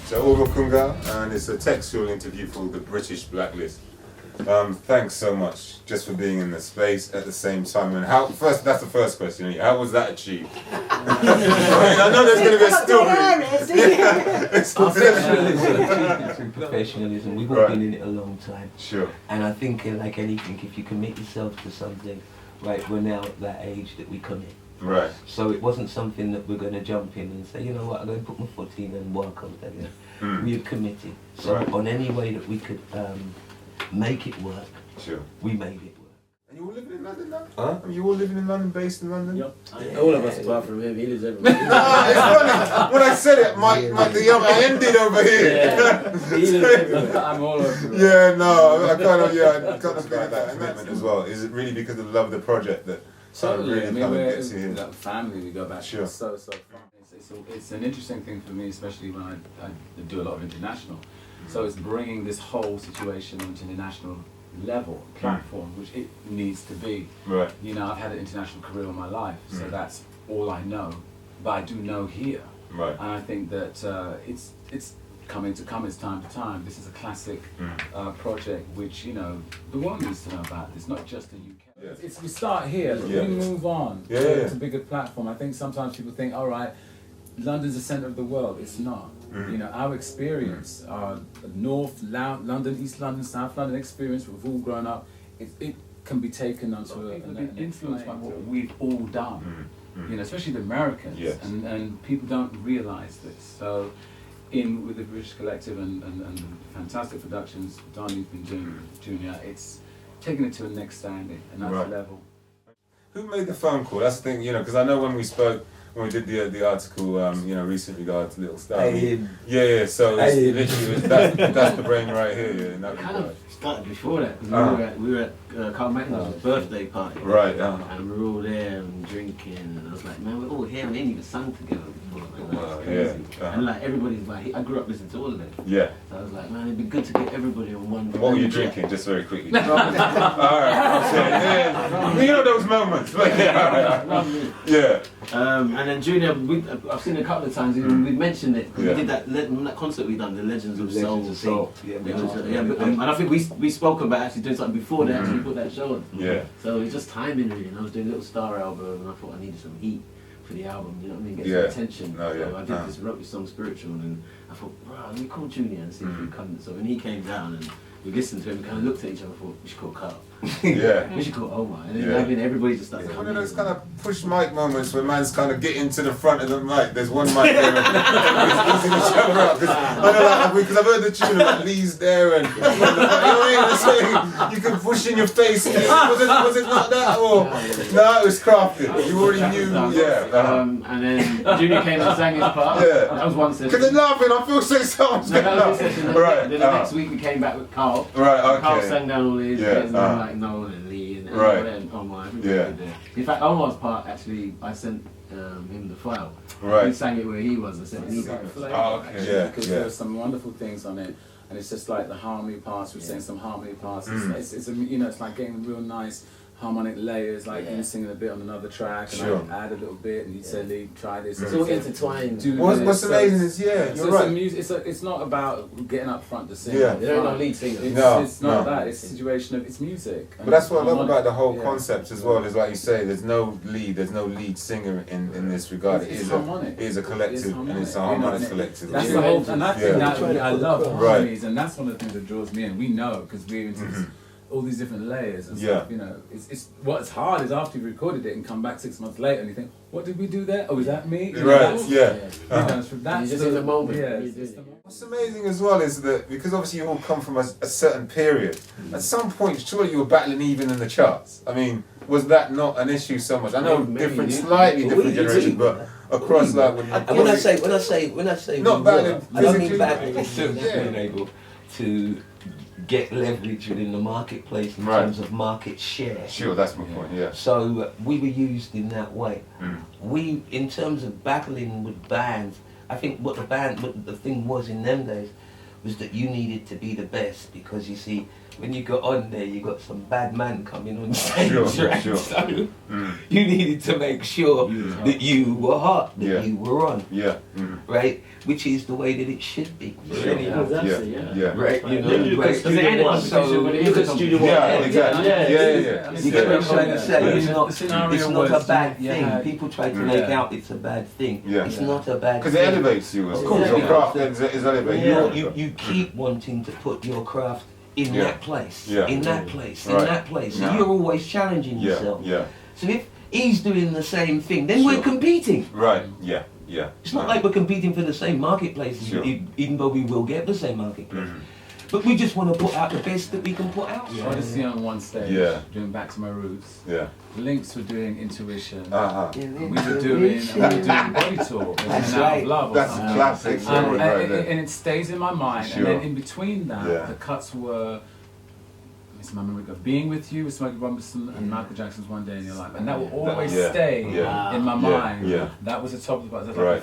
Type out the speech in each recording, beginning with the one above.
So Ogokunga, and it's a textual interview for the British Blacklist. Thanks so much just for being in the space at the same time. And that's the first question. How was that achieved? I know there's going to be a story. Through professionalism. We've all been in it a long time. Sure. And I think, like anything, if you commit yourself to something, right, we're now at that age that we commit. Right. So it wasn't something that we're going to jump in and say, you know what, I'm going to put my foot in and work on that. We had committed. So on any way that we could make it work, we made it work. And you all living in London now? Huh? Are you all living in London, based in London? Yep. All of us apart from him, he lives everywhere. No, it's funny. When I said it, I ended over here. Yeah. He lives everywhere. I'm all over. Yeah, no, I kind of feel that commitment as well. Is it really because of the love of the project that Totally. really we're here? family. We go back. Sure. So fun. It's an interesting thing for me, especially when I do a lot of international. So it's bringing this whole situation onto the national level platform, which it needs to be. Right. You know, I've had an international career all my life, so that's all I know. But I do know here. Right. And I think that it's coming to come. It's time to time. This is a classic project, which the world needs to know about. It's not just the UK. Yeah. We start here, but we move on to a bigger platform. I think sometimes people think, all right, London's the centre of the world. It's not. Our experience, our North London, East London, South London experience, we've all grown up. It can be taken onto an influenced by what we've all done. Especially the Americans, and people don't realise this. So, with the British Collective and the fantastic productions Donnie's been doing, Junior, it's taking it to a next standing, and that's the level. Who made the phone call? That's the thing, because I know when we spoke, when we did the article, recently regarding Little Star. Yeah. So it's literally that's the brain right here. Yeah, in that Kind regard. of started before that. We were at Carl McIntyre's birthday party. Right. And we were all there and drinking, and I was like, man, we're all here. We ain't even sung together before. Like, crazy. And like everybody's like, I grew up listening to all of them. Yeah. So I was like, man, it'd be good to get everybody on one. What were you drinking? Just very quickly. All right. Yeah. Those moments. Yeah. And then Junior, I've seen it a couple of times. We mentioned it. We did that concert we done, the Legends of Soul. And I think we spoke about actually doing something before they actually put that show on. Yeah. So it's just timing really. And I was doing a Little Star album, and I thought I needed some heat for the album. You know what I mean? Get some attention. So I did wrote this song Spiritual, and I thought, bro, let me call Junior and see if he come. So when he came down and we listened to him, we kind of looked at each other and thought, we should call Carl. We should call Omar. And then everybody just started one of those kind of push mic moments where man's kind of getting to the front of the mic. There's one mic there and he's easing each other up. Because I've heard the tune about Lee's there and you know what I mean? You can push in your face. Was it not that? Or no, it was crafted. You already knew. And then Junior came and sang his part. That was one session. Because they're laughing, I feel so much. Right. Then the next week we came back with Carl. Right, okay. Carl sang down all his bits and like Noel and Lee and Omar. Everybody there. In fact, Omar's part actually, I sent him the file. He sang it where he was. I sent him the file. Because there were some wonderful things on it, and it's just like the harmony parts. We're saying some harmony parts. It's it's like getting real nice harmonic layers, like you singing a bit on another track, and I add a little bit, and you'd say, Lee, try this. It's all intertwined. What's amazing is, you're right. It's not about getting up front to sing. There ain't no lead singer. It's not that. It's a situation of it's music. But that's what I love about the whole concept as well. Is like you say, there's no lead singer in this regard. It is a collective, and it's a harmonic collective. That's the whole, and I think that I love harmonies, and that's one of the things that draws me in. We know because we're into this. All these different layers and stuff, it's what's hard is after you've recorded it and come back 6 months later and you think, what did we do there? Oh, is that me? That's just in the moment. What's amazing as well is that because obviously you all come from a certain period, at some point surely you were battling even in the charts. I mean, was that not an issue so much? I know slightly different generations, but across like when I say not battling physically, I don't mean battling in terms of being able to get leverage within the marketplace in terms of market share. Sure, that's my point, So we were used in that way. We, in terms of battling with bands, I think what the thing was in them days was that you needed to be the best because you see, when you got on there, you got some bad man coming on stage, right? Sure. So you needed to make sure that you were hot, that you were on, right? Which is the way that it should be. Right? You know, right? Because it ain't a competition, but it is a studio. Exactly. You get what I'm trying to say? It's not a bad thing. Yeah. People try to make out it's a bad thing. It's not a bad thing. Because it elevates you. Of course, your craft is elevated. You keep wanting to put your craft in that place, in that place, in that place. So you're always challenging yourself. So if he's doing the same thing, then we're competing. Right. It's not like we're competing for the same marketplace, even though we will get the same marketplace. But we just want to put out the best that we can put out. Odyssey on one stage, doing Back to My Roots. Links were doing Intuition. We were doing Body Talk. That's right. Love That's a classic. And it stays in my mind. And then in between that, the cuts were My Memory of Being With You with Smokey Robinson and Michael Jackson's One Day in Your Life. And that will always stay in my mind. That was the top of the bottom.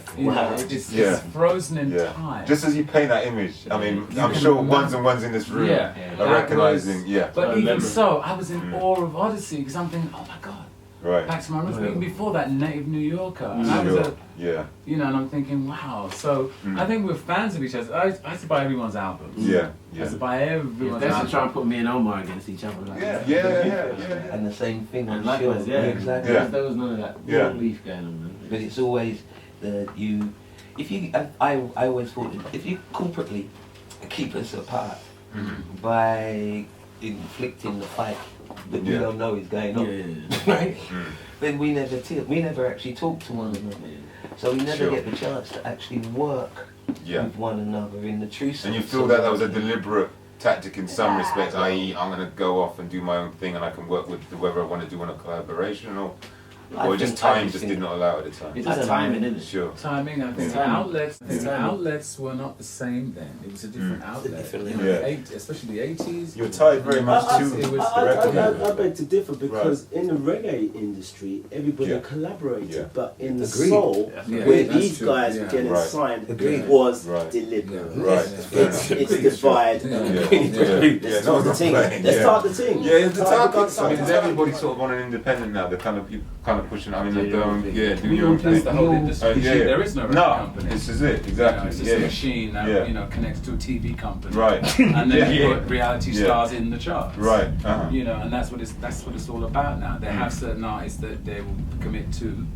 It's frozen in time. Just as you paint that image, I mean, I'm sure ones and ones in this room are recognizing, But even so, I was in awe of Odyssey because I'm thinking, oh my God. Back to My Roots, even before that, Native New Yorker. And I was you know, and I'm thinking, wow. So I think we're fans of each other. I used to buy everyone's albums. I used to buy everyone's albums. They try and put me and Omar against each other. Like And the same thing. And likewise, exactly. There was none of that beef going on, man. But it's always I always thought that if you corporately keep us apart by inflicting the fight that we don't know is going on, right? Then we never actually talk to one another. So we never get the chance to actually work with one another in the true sense. And you feel that was a deliberate tactic in some respects, i.e. I'm going to go off and do my own thing and I can work with whoever I want to do on a collaboration, or just time just did not allow at the time. It's just timing, isn't it? Sure. Timing, I think the outlets were not the same then. It was a different outlet. Especially the 80s. You're tied very much to the record. I beg to differ because in the reggae industry, everybody collaborated, but in the soul, where these guys were getting signed, was deliberate. It's divide. Let's start the team. Yeah, the targets. I mean, everybody sort of on an independent now. They're kind of pushing. I mean, they're going, do your own thing. That's the whole industry. There is no record company. This is it, exactly. It's just a machine that connects to a TV company. Right. And then you put reality stars in the charts. Right. You know, and that's what it's all about now. They have certain artists that they will commit to.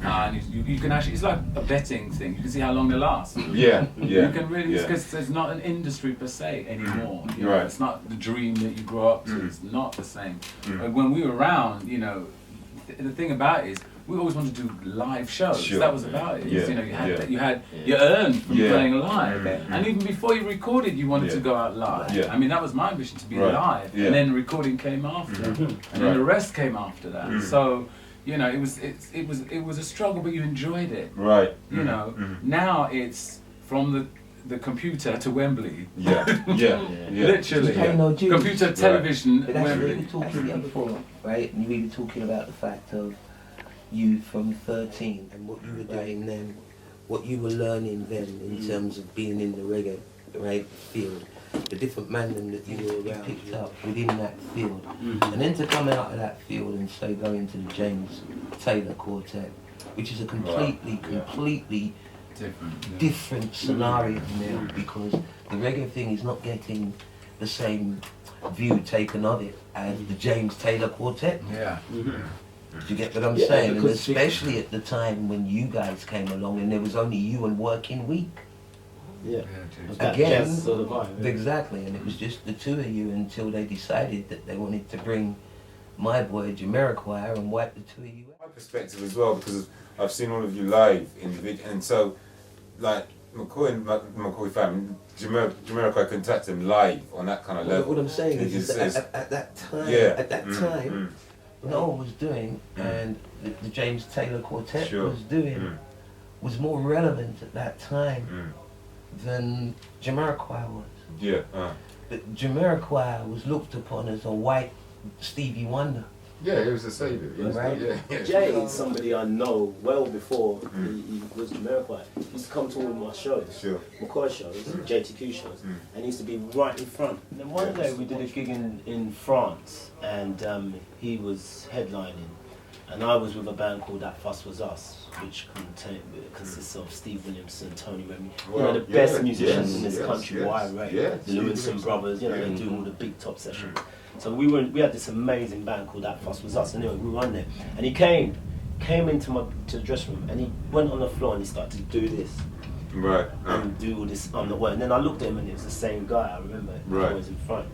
And you can actually, it's like a betting thing. You can see how long they last. You can really, because there's not an industry per se anymore. You know, it's not the dream that you grow up to. It's not the same. But when we were around, you know, the thing about it is we always wanted to do live shows. That was about it. You know, you earned from playing live, and even before you recorded, you wanted to go out live. I mean, that was my ambition, to be live, and then recording came after, and then the rest came after that. So, you know, it was a struggle, but you enjoyed it. Right. You know, now it's from the computer to Wembley. Literally. Computer, television, but Wembley. We were talking before, right? And we were talking about the fact of you from 13 and what you were doing then, what you were learning then in terms of being in the reggae field, the different mandem that you were picked up within that field, and then to come out of that field and say go into the James Taylor Quartet, which is a completely different scenario now, because the reggae thing is not getting the same view taken of it as the James Taylor Quartet. Do you get what I'm saying? And especially at the time when you guys came along and there was only you and Working Week. Again, exactly, and it was just the two of you until they decided that they wanted to bring my boy Jamiroquai and wipe the two of you out. My perspective as well, because I've seen all of you live in the video, and so like McCoy and McCoy family, Jamiroquai can touch them live on that kind of level. What I'm saying is at that time, Noel was doing, and the James Taylor Quartet was doing, was more relevant at that time than Jamiroquai was. But Jamiroquai was looked upon as a white Stevie Wonder. Yeah, he was a saviour. Jay is somebody I know well before he was Jamiroquai. He used to come to all of my shows, McCoy shows, JTQ shows, and he used to be right in front. And then one day we did a gig in France, and he was headlining, and I was with a band called That Fuss Was Us, which consists of Steve Williamson, Tony Remy, the best musicians in this country, Wire Ray, the Winstan brothers, they do all the big top sessions. So we had this amazing band called That Fuss Was Us. Anyway, we were on there, and he came into the dressing room, and he went on the floor and he started to do this, and do all this on the way. And then I looked at him, and it was the same guy. I remember, always in front.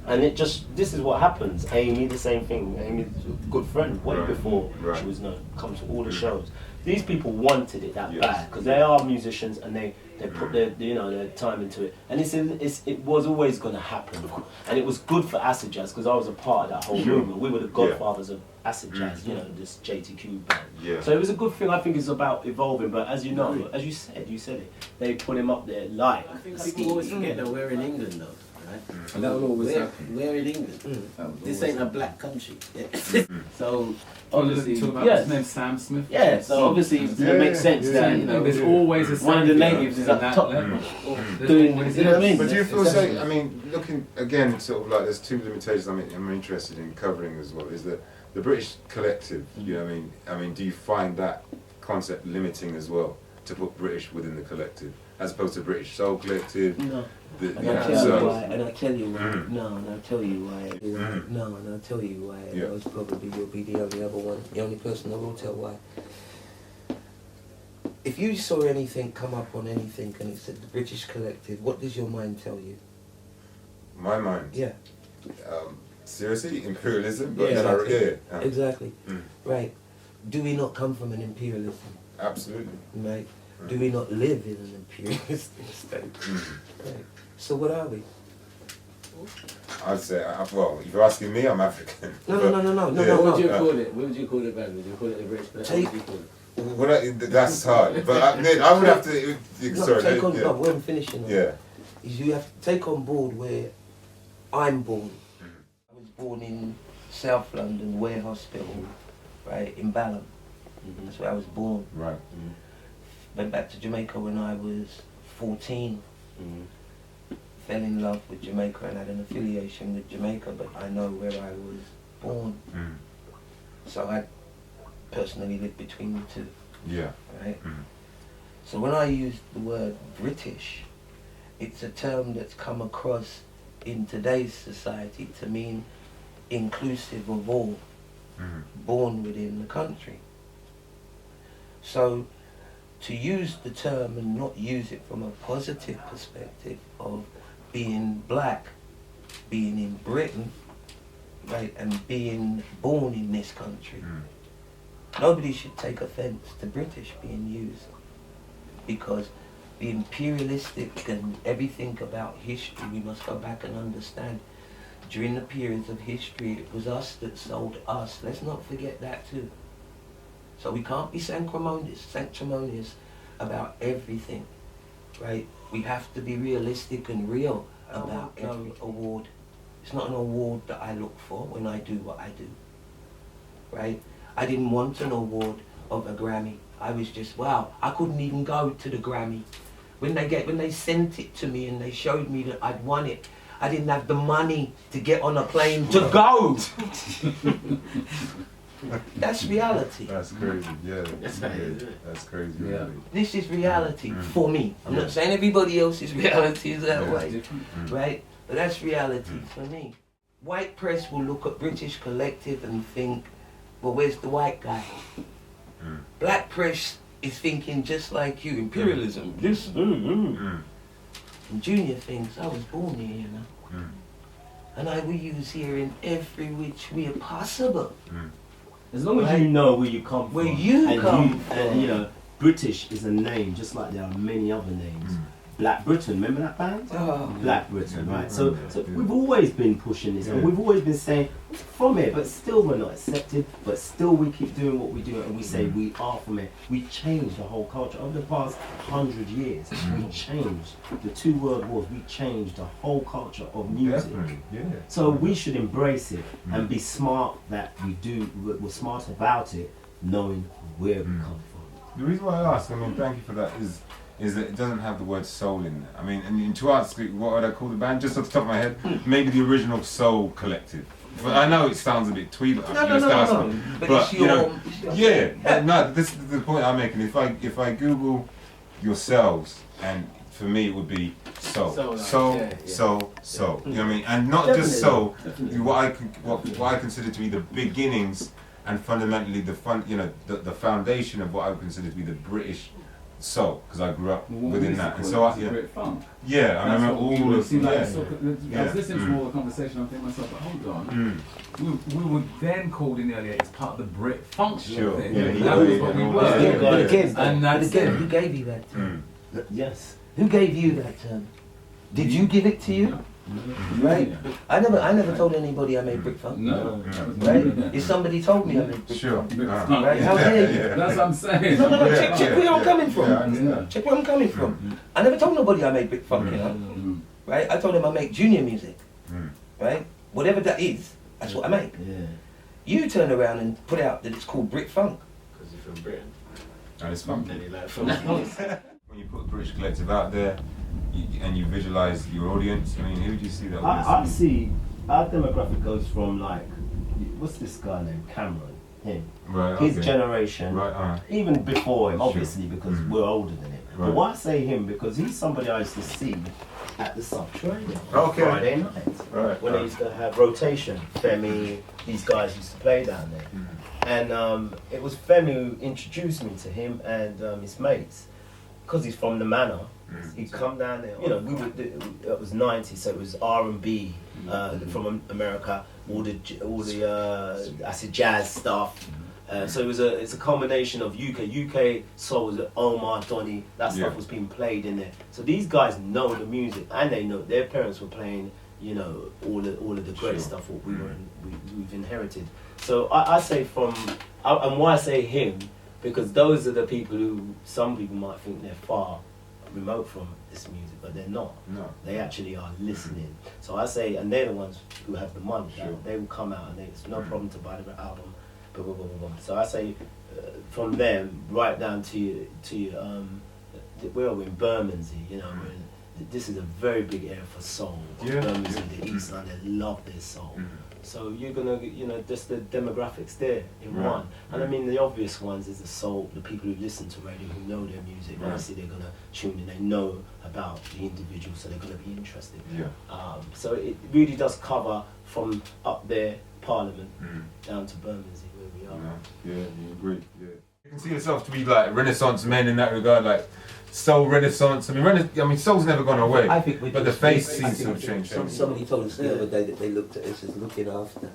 And this is what happens. Amy, the same thing. Amy's a good friend, way before she was known. Comes to all the shows. These people wanted it that bad because they are musicians and they put their time into it. And it was always going to happen. And it was good for acid jazz because I was a part of that whole movement. We were the godfathers of acid jazz, this JTQ band. Yeah. So it was a good thing. I think it's about evolving. But as you know, as you said it, they put him up there like. I think people always forget that we're in England though. And that will always happen. We're in England. This ain't a black country. So obviously, talk about his name, Sam Smith. Yeah. So obviously, it makes sense that there's always a one of the natives is up top level. Doing, you know what I mean? But do you feel so? I mean, looking again, sort of like there's two limitations. I'm interested in covering as well. Is that the British collective? You know what I mean? I mean, do you find that concept limiting as well to put British within the collective, as opposed to British Soul Collective? No. And I'll tell you why. No, and I'll tell you why. No, and I'll tell you why. Most probably you'll be the only other one, the only person I will tell why. If you saw anything come up on anything and it said the British Collective, what does your mind tell you? My mind? Yeah. Seriously? Imperialism? But then exactly. Right. Do we not come from an imperialism? Absolutely. Right. Do we not live in an imperialistic state? Right. So what are we? I'd say, well, if you're asking me, I'm African. No. What would you call it? What would you call it, man? Would you call it the British? What would you call it? Well, that's hard. But I would have to. Take on board. Where I'm finishing. Yeah. Is you have to take on board where I'm born. I was born in South London, Ware Hospital, right in Balham. That's where I was born. Right. Went back to Jamaica when I was 14. Fell in love with Jamaica and had an affiliation with Jamaica, but I know where I was born. So I personally lived between the two. Yeah. Right? So when I use the word British, it's a term that's come across in today's society to mean inclusive of all, born within the country. So to use the term and not use it from a positive perspective of being black, being in Britain, right, and being born in this country. Nobody should take offence to British being used, because the imperialistic and everything about history, we must go back and understand. During the periods of history, it was us that sold us. Let's not forget that too. So we can't be sanctimonious about everything, right? We have to be realistic and real about every award. It's not an award that I look for when I do what I do, right? I didn't want an award of a Grammy. I was just, wow, I couldn't even go to the Grammy. When they sent it to me and they showed me that I'd won it, I didn't have the money to get on a plane to go. That's reality. That's crazy, yeah. That's crazy, really. This is reality for me. I'm not saying everybody else's reality is that way, right? But that's reality for me. White press will look at British Collective and think, well, where's the white guy? Black press is thinking just like you, imperialism, this, And Junior thinks, I was born here, you know. And I will use here in every which way possible. As long as you know where you come from. Where you come from. And you know, British is a name, just like there are many other names. Black Britain, remember that band? Black Britain, right? So we've always been pushing this, and we've always been saying from it, but still we're not accepted. But still we keep doing what we do, and we say we are from it. We changed the whole culture over the past 100 years. We changed the 2 world wars. We changed the whole culture of music. So we should embrace it and be smart that we do. We're smart about it, knowing where we come from. The reason why I ask, I mean, thank you for that, is that it doesn't have the word soul in there. I mean, and to ask, what would I call the band? Just off the top of my head, maybe the original Soul Collective. But I know it sounds a bit twee, but But you know, no, this is the point I'm making. If I Google yourselves, and for me it would be soul. You know what I mean? And not just soul. What I consider to be the beginnings and fundamentally the foundation of what I would consider to be the British soul, because I grew up within that, and so I remember all of I was listening to all the conversation. I'm thinking to myself, but hold on, we were then called in the early 80s part of the Brit funk thing. That was what we were. But again, who gave you that term? Yes. Who gave you that term? Did you give it to you? Right? I never told anybody I made brick funk. No. Right? If somebody told me I made brick funk. Right? How dare you? That's what I'm saying. No, check where I'm coming from. Check where I'm coming from. I never told nobody I made brick funk, you know. Right? I told them I make junior music. Right? Whatever that is, that's what I make. You turn around and put out that it's called brick funk. Because you're from Britain. And it's funk. And you like When you put a British collective out there, and you visualize your audience, I mean, who do you see that? I see our demographic goes from like, what's this guy named Cameron? Him. Right. His generation. Right. Even before him, obviously, because we're older than him. Right. But why I say him? Because he's somebody I used to see at the Subterranean on Okay. Friday night. Right. When they used to have rotation. Femi, these guys used to play down there. And it was Femi who introduced me to him and his mates. Because he's from the Manor. He'd come down there, you know, it was 90, so it was R&B from America, all the acid jazz stuff. So it's a combination of UK soul, was Omar, Donny, that stuff was being played in there. So these guys know the music, and they know their parents were playing, you know, all of the great stuff what we've inherited. So I say and why I say him, because those are the people who some people might think they're far remote from this music, but they're not. No. They actually are listening. So I say, and they're the ones who have the money. They will come out and it's no problem to buy the album. Blah, blah, blah, blah, blah. So I say, from them right down to where are we in Bermondsey? You know, this is a very big area for soul. Bermondsey, the East London, they love their soul. So you're gonna, you know, just the demographics there in one. And I mean, the obvious ones is the soul, the people who listen to radio, who know their music. Obviously, they're gonna tune in. They know about the individual, so they're gonna be interested. So it really does cover from up there, Parliament, down to Bermondsey, where we are. Yeah, you agree. Yeah. You can see yourself to be like Renaissance men in that regard, like soul Renaissance. I mean, soul's never gone away. I think but the face seems to have changed. Somebody told us the other day that they looked at us as looking after,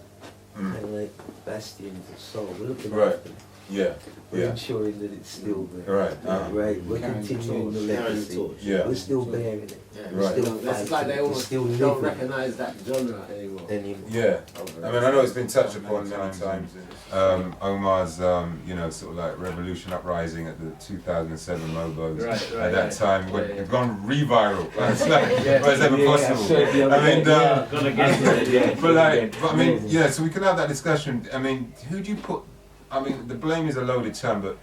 and like bastions of soul. We're looking after. We're ensuring that it's still there. Right. We're continuing the legacy. We're still bearing it. We're still fighting. It's like they almost don't recognise that genre anymore. I mean, I know it's been touched upon many times. Omar's, you know, sort of like revolution uprising at the 2007 Mobos. At that time, it's gone re-viral. It's like, it's ever possible. I mean, but I mean, so we can have that discussion. I mean, who do you put? I mean, the blame is a loaded term, but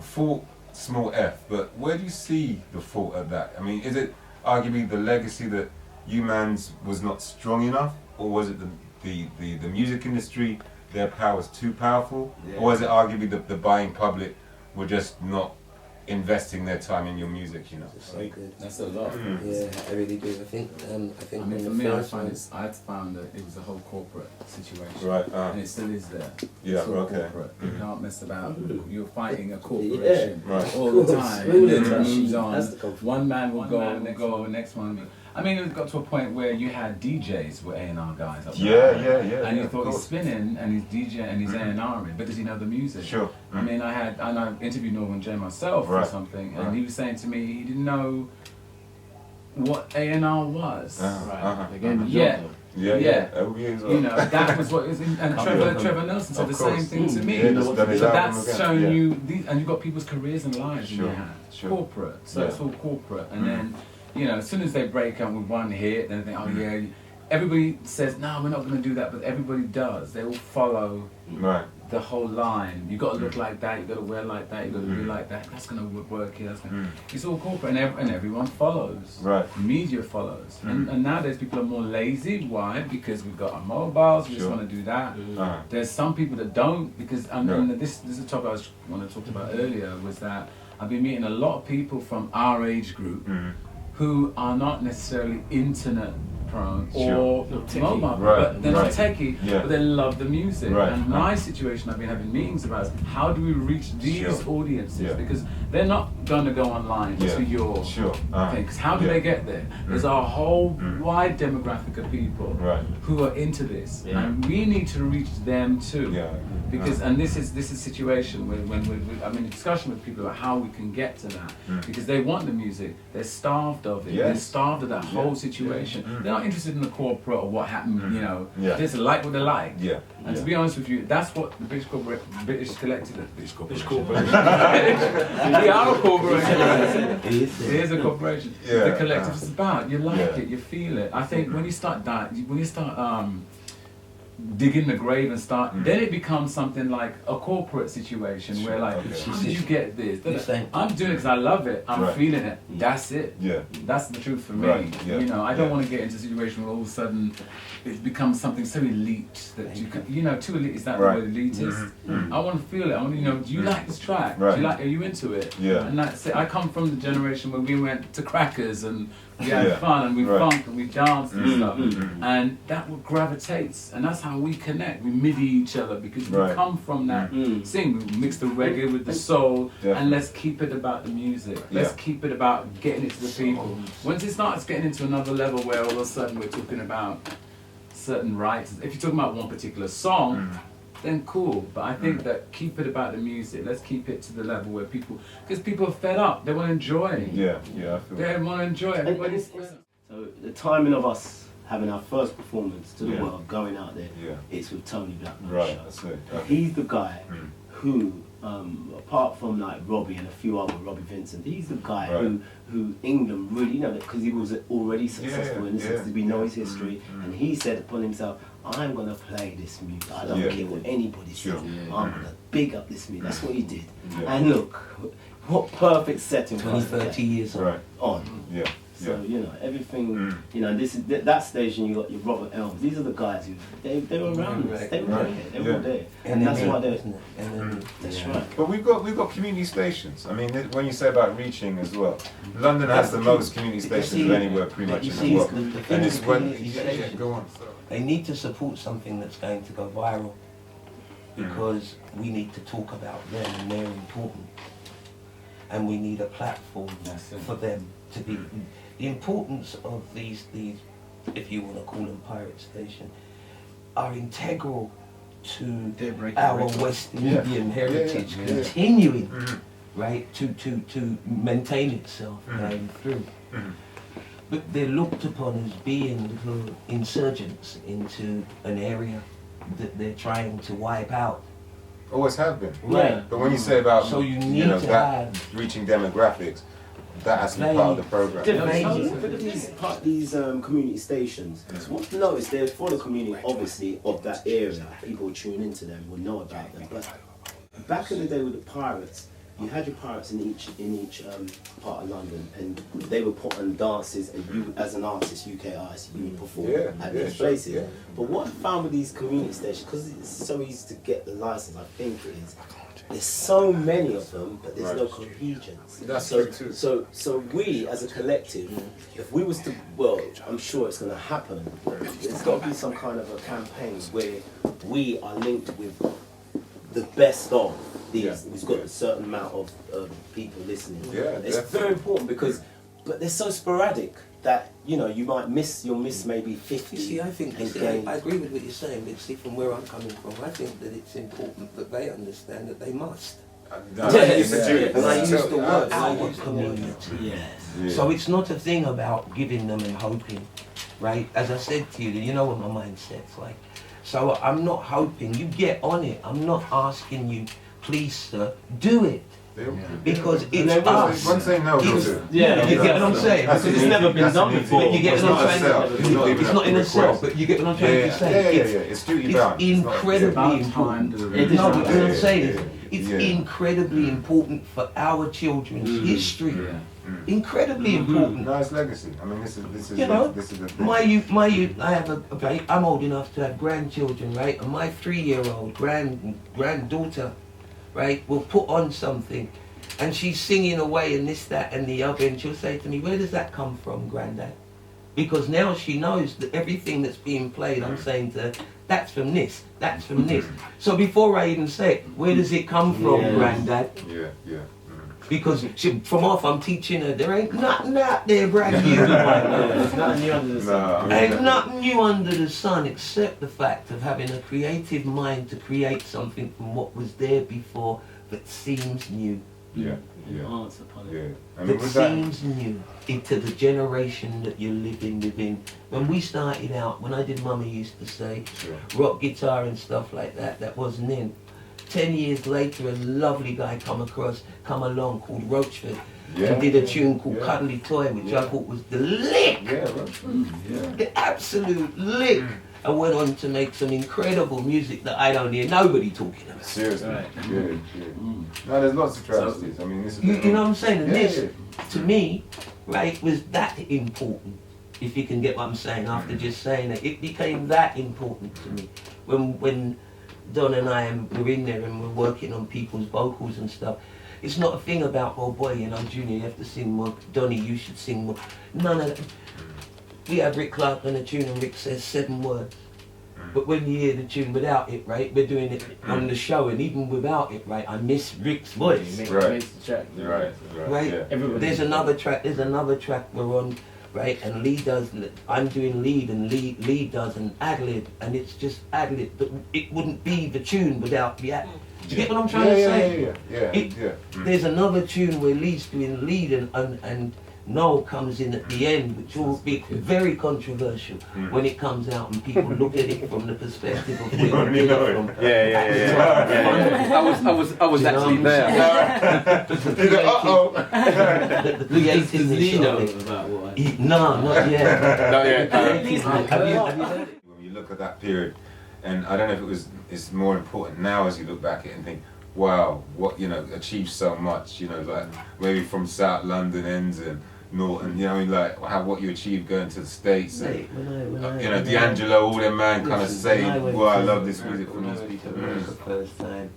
fault, small f, but where do you see the fault of that? I mean, is it arguably the legacy that U-Man's was not strong enough, or was it the music industry, their power was too powerful, or was it arguably the buying public were just not investing their time in your music, you know? That's a lot. Yeah, I really do. I think I mean, for me, I found that it was a whole corporate situation. And it still is there. It's all corporate. You can't mess about. You're fighting a corporation all the time. And then it moves on. One man will go, and then go, next one. I mean, it got to a point where you had DJs were A&R guys up there. And you thought he's spinning and he's DJ and he's A&Ring, but does he know the music? I mean, I interviewed Northern J myself or something, and he was saying to me he didn't know what A&R was. Again, Yeah. Well. You know, that was what is in, and Trevor Nelson said the same thing to me. So that's showing you, and you've got people's careers and lives in your hands. Corporate, so it's all corporate. And then, you know, as soon as they break up with one hit, then they think, oh yeah, everybody says, no, we're not going to do that, but everybody does. They all follow the whole line. You've got to look like that, you've got to wear like that, you've got to be like that. That's going to work here. It's all corporate, and everyone follows. Media follows. And nowadays people are more lazy. Why? Because we've got our mobiles, we just want to do that. There's some people that don't, because, and this is a topic I talked about earlier, was that I've been meeting a lot of people from our age group who are not necessarily internet prone or mobile, but they're not techie, but they love the music. And my situation I've been having meetings about is how do we reach these audiences, because they're not going to go online to your thing, because how do they get there? There's a whole wide demographic of people who are into this, and we need to reach them too. Because and this is a situation when I'm in a discussion with people about how we can get to that, because they want the music, they're starved of it, they're starved of that whole situation. They're not interested in the corporate or what happened, you know. They just like what they like. And to be honest with you, that's what the British Collective, we are a corporation. It is a corporation. The collective is about. You like it, you feel it. I think when you start digging the grave and start, then it becomes something like a corporate situation where like, how did you get this? I'm doing it because I love it, I'm feeling it, that's it. That's the truth for me. You know, I don't want to get into a situation where all of a sudden it becomes something so elite that you can, you know, too elite, is that the word elitist? I want to feel it, I want to, you know, do you like this track? Do you like, are you into it? And that's it. I come from the generation where we went to Crackers and we had fun and we funked and we danced and stuff, and that what gravitates, and that's how we connect. We MIDI each other because we come from that thing. We mix the reggae with the soul, and let's keep it about the music. Let's keep it about getting it to the people. Once it starts getting into another level where all of a sudden we're talking about certain rights, if you're talking about one particular song, then cool, but I think that keep it about the music. Let's keep it to the level where people, because people are fed up, they want to enjoy. I feel they want to enjoy. Everybody's so the timing of us having our first performance to the world, going out there, it's with Tony Blackman. He's the guy who, apart from like Robbie and a few other, Robbie Vincent, he's the guy who England really, you know, because he was already successful in this, we know his history, and he said upon himself, I'm going to play this music. I don't care what anybody says. I'm going to big up this music. That's what he did. And look, what perfect setting. 20-30 years on. So, you know, everything, you know, this is that station, you got your Robert Elms. These are the guys who, they were around us. They were there. They were there. And that's why they're, that's right. But we've got community stations. I mean, when you say about reaching as well, London has the most community stations of anywhere pretty much in the world. And it's when, go on. They need to support something that's going to go viral, because we need to talk about them and they're important. And we need a platform for them to be. The importance of these, if you want to call them pirate stations, are integral to our West Indian heritage continuing, right, to maintain itself going through. But they're looked upon as being little insurgents into an area that they're trying to wipe out. Always have been. But when you say about reaching demographics, that has to be part of the program. These community stations, what you notice, they're for the community, obviously, of that area. People who tune into them will know about them. But back in the day with the pirates, you had your pirates in each part of London, and they would put on dances, and you, as an artist, UK artist, you would perform at these places. But what I found with these community stations, because it's so easy to get the license, I think is there's so many of them, but there's no cohesion. That's so true. So we, as a collective, if we was to, well, I'm sure it's going to happen. There's got to be some kind of a campaign where we are linked with the best of these. We've got a certain amount of people listening. It's very important because, but they're so sporadic that, you know, you'll miss maybe 50. You see, I think, I agree with what you're saying, but see, from where I'm coming from, I think that it's important that they understand that they must. And I used to work our community. So it's not a thing about giving them and hoping, right? As I said to you, you know what my mindset's like. So I'm not hoping, you get on it. I'm not asking you, please sir, do it. Because it's us. One saying no, you get what I'm saying? Because it's never been done before. You get what I'm saying? It's not in itself, but you get what I'm trying to say. It's duty bound. It's incredibly important. No, what I'm saying is, it's incredibly important for our children's history. Incredibly important. No, it's legacy. I mean, this is you know, this is the thing. my youth, I have I'm old enough to have grandchildren, right? And my 3-year-old granddaughter, right, will put on something and she's singing away and this, that and the other, and she'll say to me, where does that come from, Granddad? Because now she knows that everything that's being played, I'm saying to her, that's from this, that's from this. So before I even say it, where does it come from, Granddad? Because from off I'm teaching her, there ain't nothing out there brand new. There's nothing new under the sun. Ain't nothing new under the sun except the fact of having a creative mind to create something from what was there before that seems new. Enhance upon it. That seems new into the generation that you're living within. When we started out, when I did Mama used to say, rock guitar and stuff like that, that wasn't in. 10 years later, a lovely guy come along called Roachford and did a tune called Cuddly Toy, which I thought was the lick, the absolute lick, and went on to make some incredible music that I don't hear nobody talking about. Seriously, no, there's lots of travesties. I mean, this is you know what I'm saying? And this, to me, right, was that important. If you can get what I'm saying, after just saying it, it became that important to me when Don and I were in there and we're working on people's vocals and stuff. It's not a thing about, oh boy, you know, Junior, you have to sing more. Donnie, you should sing more. None of that. We have Rick Clark on a tune and Rick says 7 words. But when you hear the tune without it, right, we're doing it on the show, and even without it, right, I miss Rick's voice. Right. There's another track we're on, right, and Lee does, I'm doing lead and Lee does an ad-lib, and it's just ad-lib, but it wouldn't be the tune without the ad. Do you get what I'm trying to say? There's another tune where Lee's doing lead and Noel comes in at the end, which will be very controversial when it comes out and people look at it from the perspective of where we from. I was actually there. Creating the show. No, not yet. Have you heard it? When you look at that period, and I don't know if it's more important now as you look back at it and think, wow, what, you know, achieved so much, you know, like maybe from South London ends and Norton, you know, like what you achieved going to the States, and, you know, D'Angelo, all them man kind of saying, well, I love this music from these people. The first time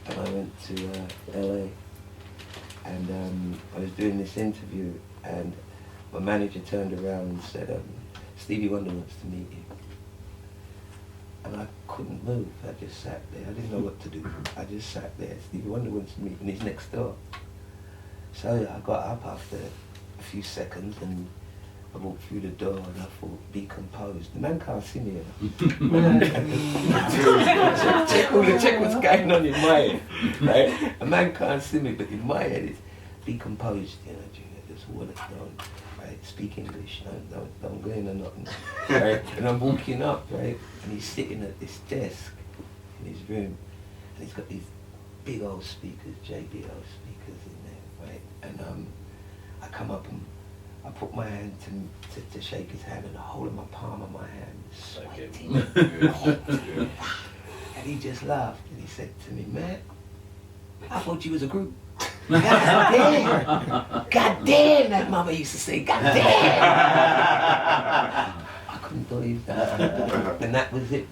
I went to LA, and I was doing this interview, and my manager turned around and said, Stevie Wonder wants to meet you. And I couldn't move, I just sat there, I didn't know what to do. I just sat there, Stevie Wonder wants to meet me, and he's next door. So I got up after a few seconds and I walked through the door and I thought, be composed. The man can't see me. Check what's going on in my head. Right? A man can't see me, but in my head it's be composed, you know, Junior, just water down, right? Speak English, don't go in or nothing. Right? And I'm walking up, right? And he's sitting at this desk in his room and he's got these big old speakers, JBL speakers in there, right? And I come up and I put my hand to shake his hand, and the whole of my palm of my hand was sweating. And he just laughed and he said to me, man, I thought you was a group. God damn, that mama used to say, God damn. I couldn't believe that. And that was it.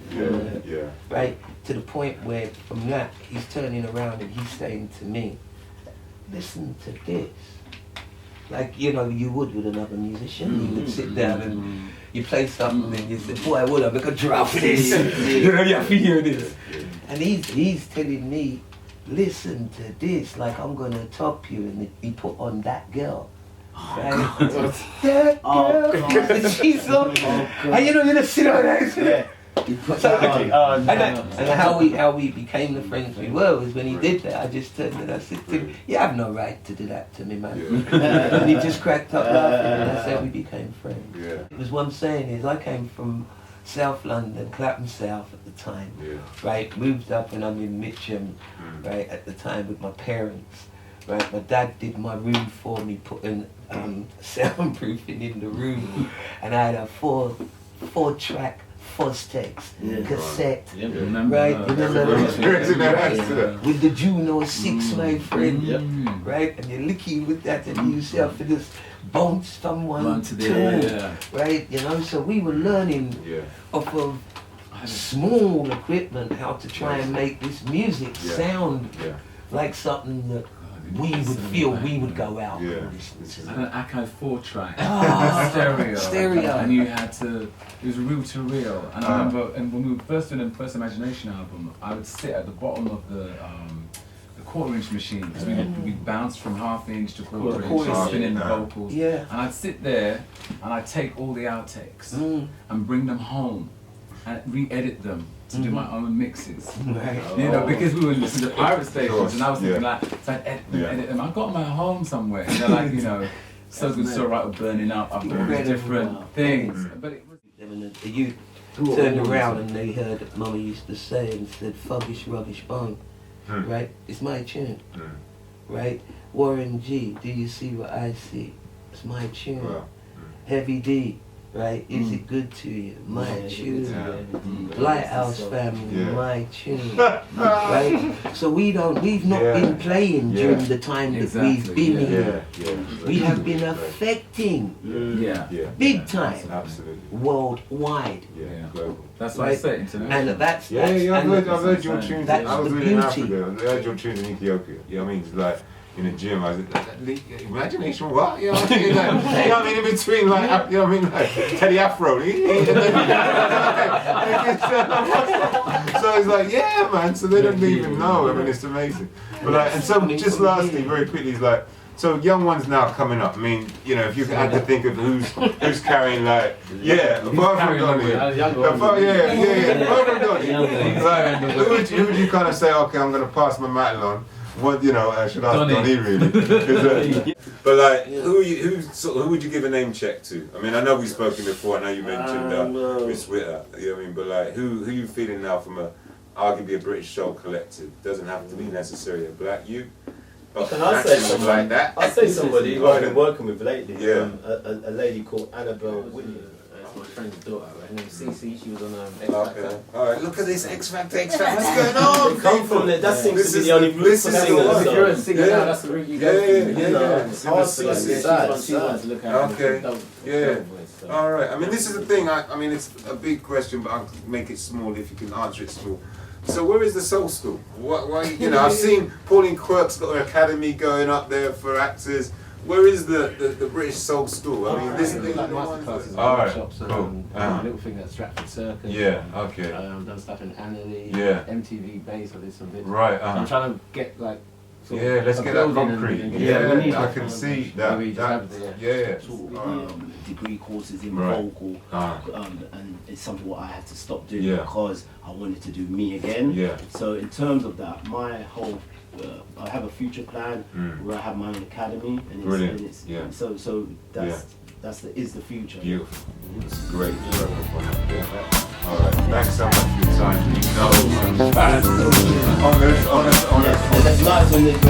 Right? To the point where from that, he's turning around and he's saying to me, listen to this. Like, you know, you would with another musician. You would sit down and you play something and you say, boy, I would have a drop for this. You know, you have to hear this. And he's telling me, listen to this, like I'm gonna top you, and he put on That Girl. Right? That girl, she's so, and you know, you just sit on that. And how we became the friends we were was when he did that. I just turned and I said to him, "You have no right to do that to me, man." And he just cracked up laughing, and that's how we became friends. Because what I'm saying is, I came from South London, Clapham South at the time, right? Moved up and I'm in Mitcham, right, at the time with my parents, right? My dad did my room for me, putting soundproofing in the room, and I had a four-track Fostex cassette, right? With the Juno 6, my friend, right? And you're looking with that and you yourself to just bounce from one to the other, right? You know, so we were learning off of small equipment how to try and make this music sound like something that we would feel we would go out and listen to. And an Acco 4-track, stereo, and you had to. It was reel to reel, and I remember, and when we were first doing the First Imagination album, I would sit at the bottom of the quarter-inch machine because we bounced from half-inch to quarter-inch, spinning the vocals, and I'd sit there and I'd take all the outtakes and bring them home and re-edit them to do my own mixes. You know, because we were listening to pirate stations, and I was thinking like, if I edit them, I've got my home somewhere. And they're like, you know, So Good So Right or Burning Up, I've got all these different things. But it was the youth turned around and they heard that Mama used to say and said, "Fuggish, rubbish, bone." Right? It's my tune. Right? Warren G, do you see what I see? It's my tune. Heavy D, right? Is it good to you? My tune. Lighthouse Family, my tune. Right? So we've not been playing during the time that we've been here. We have been affecting big time, worldwide. Global. That's what I say. And that's I've heard your tunes. That's I was the really in beauty. Africa. I heard your tunes in Ethiopia. You know what I mean? It's like in the gym, I was like, imagination, what? You know what I mean? Like, you know what I mean? In between, like, you know what I mean? Like, Teddy Afro. So it's like, yeah, man. So they don't even know. I mean, it's amazing. But like, and so just lastly, very quickly, is like, so young ones now coming up. I mean, you know, if you had to think of who's carrying like, apart from Donnie, apart from Donnie, like, who would you kind of say, okay, I'm gonna pass my mantle on? What, you know, I should ask Donnie really. But like, who would you give a name check to? I mean, I know we've spoken before. I know you mentioned Miss Witter. You know what I mean? But like, who you feeling now from arguably a British soul collective? Doesn't have to be necessarily a black youth. Can I say something like that? I'll say somebody who I've been working with lately. Yeah. A lady called Annabelle Witter. That's my friend's daughter. Her name's Cece. She was on X Factor. Alright, look at this X Factor. What's going on? They come from there. That seems to be the only route for singers. If you're a singer now, that's the route you go through. It's hard to look at. Okay. Alright. I mean, this is the thing. I mean, it's a big question, but I'll make it small if you can answer it small. So where is the soul school? Why, you know, I've seen Pauline Quirk's got her academy going up there for actors. Where is the British soul school? I mean, this is like masterclasses, workshops, little thing at Stratford Circus. Okay. I've done stuff in Annerley, MTV Base. I did some bits. Right. So I'm trying to get like. Let's get that concrete. I can see that. Degree courses in vocal, and it's something what I had to stop doing because I wanted to do me again. So in terms of that, my whole I have a future plan where I have my own academy, and it's so that's the future. Beautiful. Great. Alright, thanks so much for your time. That's nice when it's